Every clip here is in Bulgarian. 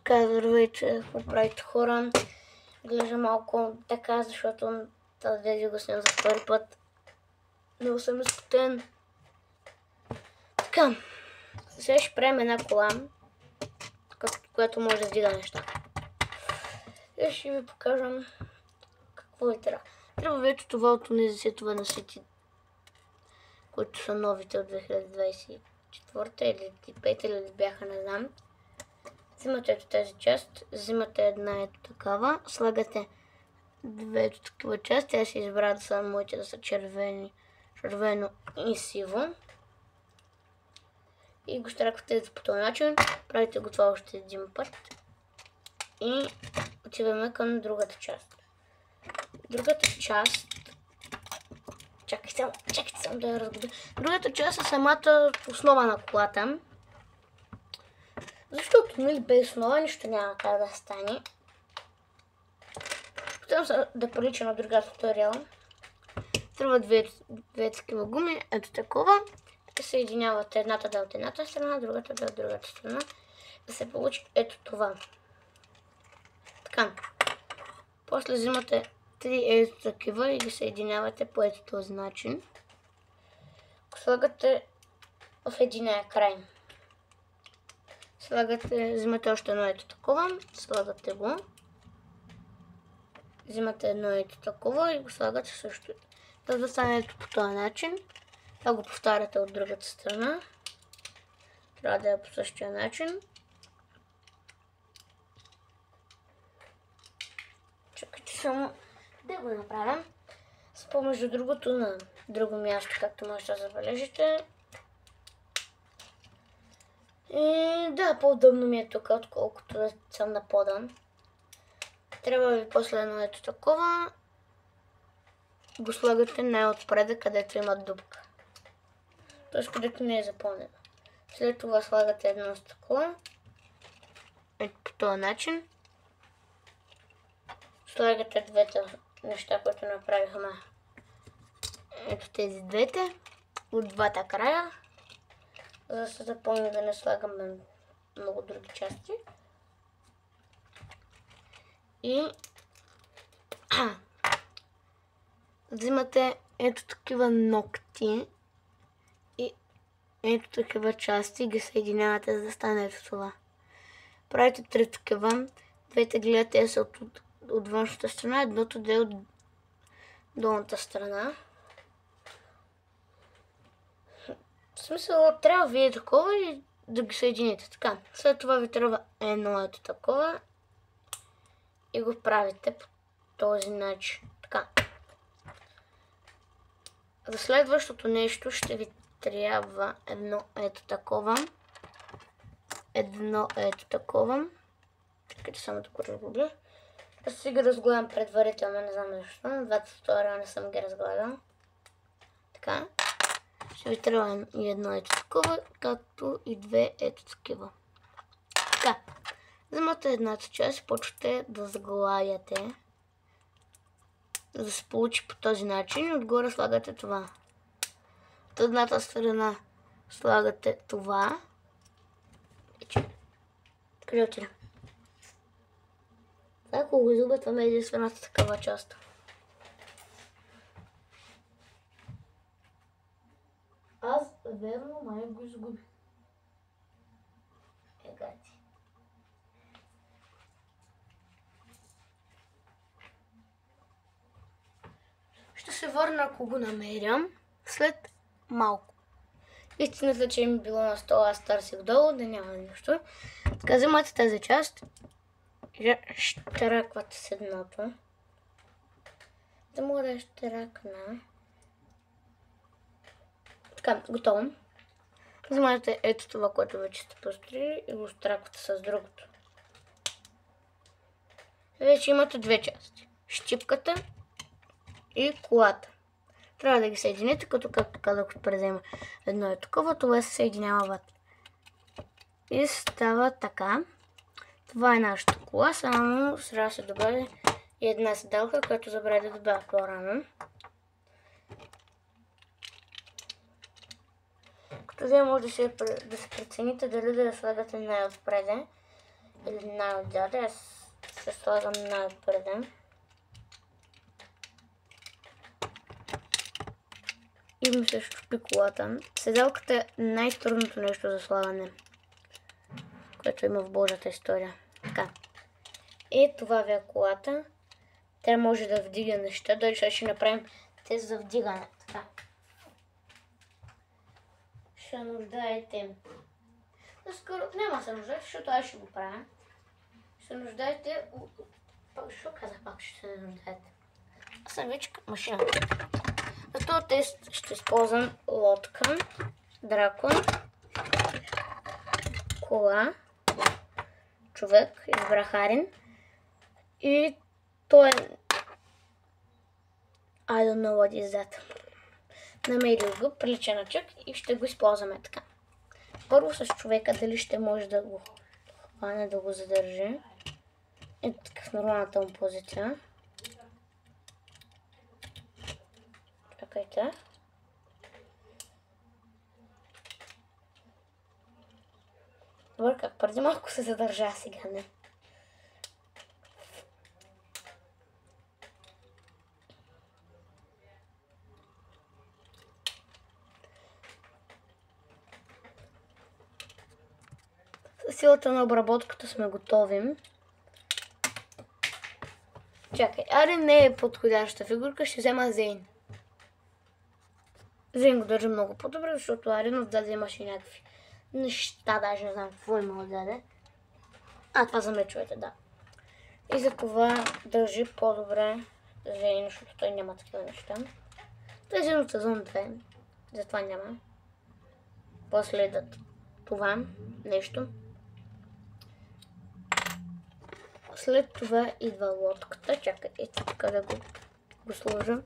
Така, здравейте, какво правите, хора? Глежа малко така, защото тази видео го снимам за втори път. Много съм изпотен. Така, сега ще правим една кола, която може да вдига неща. И ще ви покажам какво ви трябва. Трябва вече това от тези сетове на сети, които са новите от 2024 или 2025 или бяха, не знам. Взимате ето тази част, взимате една ето такава, слагате две ето такива части. Аз си избрах да са моите да са червено и сиво. И го штраквате по този начин, правите го това още един път. И отиваме към другата част. Другата част... Чакайте само да я разгодя. Другата част е самата основа на колата. Защото, нали, без основа нищо няма как да стане. Питам се да прилича на друга туториал. Трябва две такива гуми, ето такова. И съединявате едната да от едната страна, другата да от другата страна. Да се получи ето това. Така. После взимате три ето такива и ги съединявате по ето този начин. Слагате в единия край. Взимате още едно ето такова, слагате го. Взимате едно ето такова и го слагате също. За да стане ето по този начин. Това го повтаряте от другата страна. Трябва да е по същия начин. Чакайте само да го направим. Между другото на друго място, както можете да забележите. И да, по-удобно ми е тук, отколкото да съм на пода. Трябва ви после едно ето такова. Го слагате най-отпреда, където има дупка. Т.е. където не е запълнено. След това слагате едно стъкло. Ето по този начин. Слагате двете неща, които направихме. Ето тези двете. От двата края. За да се запълни, да не слагаме много други части. И взимате ето такива ногти и ето такива части и ги съединявате, за да стане ето това. Правите три такива. Двете гледате са от външната страна, едното да е от долната страна. В смисъл, трябва ви е такова и да ги съедините. Така. След това ви трябва едно ето такова и го правите по този начин. Така. За следващото нещо ще ви трябва едно ето такова. Едно ето такова. Чакайте само да го разгледам. Аз си ги разгледам предварително, не знам защо. На двата туториала не съм ги разгледал. Така. Ще ви трябва и едно ето такова, както и две ето такива. Така. Вземате едната част и почвате да заглавяте. За да се получи по този начин и отгоре слагате това. От едната страна слагате това. Къде отида? Ако го изгубя, това е единствената такава част. Аз верно май го изгубих. Егати. Ще се върна, ако го намеря след малко. Истината, че ми било на стола, аз търсих долу, да няма нищо. Така, вземате тази част. Щраквате с едното. Да мога да щракна. Така, готово. Вземате ето това, което вече сте построили и го щраквате с другото. Вече имате две части. Щипката и колата. Трябва да ги съедините, както казах отпреди има едно е такова, това се съединява вътре. И става така. Това е нашата кола, само трябва да се добави и една седалка, която забравя да добавя по-рано. Като вие може да се прецените дали да я слагате най-отпреде или най-отзаде. Аз се слагам най-отпреде. И ми се щупи колата. Седалката е най-трудното нещо за слагане, което има в Божията история. Така. И това ви е колата. Тя може да вдига неща. Дали ще направим тест за вдигане. Така. Ще нуждаете. Скоро няма се нуждаете, защото аз ще го правя. Ще нуждаете. Що казах пак, ще се нуждаете? Аз съм вече като машина. За този тест ще използвам лодка, дракон, кола, човек, избрах Арин и той е... I don't know what is that. Намерил го, прилича на чък и ще го използваме така. Първо с човека, дали ще може да го хване, да го задържи. Ето така в нормалната му позиция. Чакайте. Добре, как преди малко се задържа, сега не. Със силата на обработката сме готови. Чакай, Арин не е подходяща фигурка, ще взема Зейн. Зейн го държа много по-добре, защото Арин отдаде имаше някакви неща, даже не знам какво има отдаде. Това за мечовете, да. И за това държи по-добре Зейн, защото той няма такива неща. Това е един от сезон 2, затова няма. После идат това нещо. След това идва лодката. Чакайте, така да го сложа.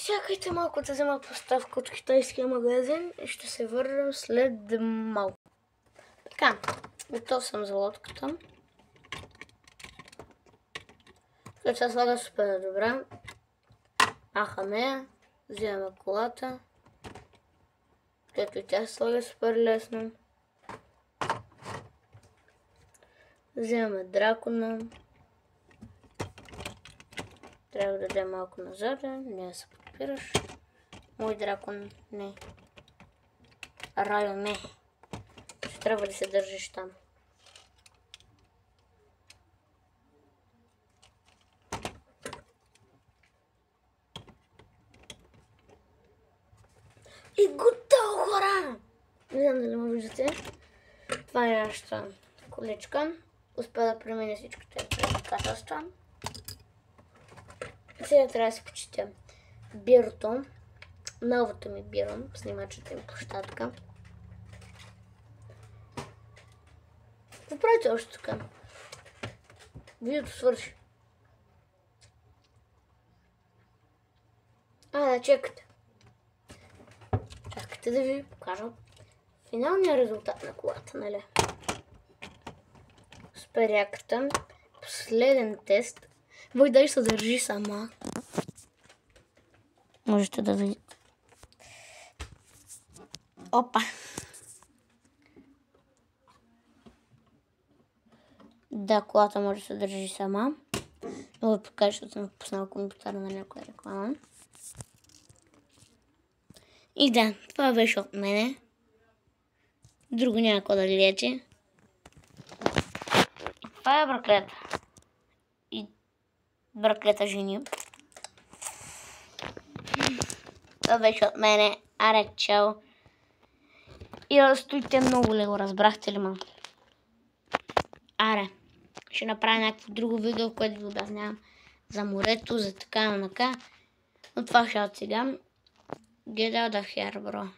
Чакайте малко да взема поставка от китайския магазин и ще се върнем след малко. Така, готов съм за лодката. След това слага супер добре. Махаме я, вземаме колата. Където и тя слага супер лесно. Вземаме дракона. Трябва да дадем малко назад, не да се подпираш. Мой дракон не. Райо не. Ще трябва да се държиш там. И готово, хора! Не знам дали ме виждате. Това е нашата количка. Успя да премине всичките предизвикателства. Сега трябва да се почитя бирото. Новото ми биро. Снимачата ми площадка. Какво правите още така? Видеото свърши. Да, чекайте. Чакайте да ви покажа финалния резултат на колата, нали? Супер яката. Последен тест. Вой дай се държи сама. Можете да видите. Опа! Да, колата може да се държи сама. Мога да покажа, защото съм пуснал компютъра на някоя реклама. И да, това беше от мене. Друго няма какво да гледате. Това е браклета. И браклета жени. Това беше от мене. Аре, чао. И разстоите много ли го, разбрахте ли ма? Аре. Ще направя някакво друго видео, в което ви обяснявам за морето, за така, но това ще от сега. Get out of here, bro.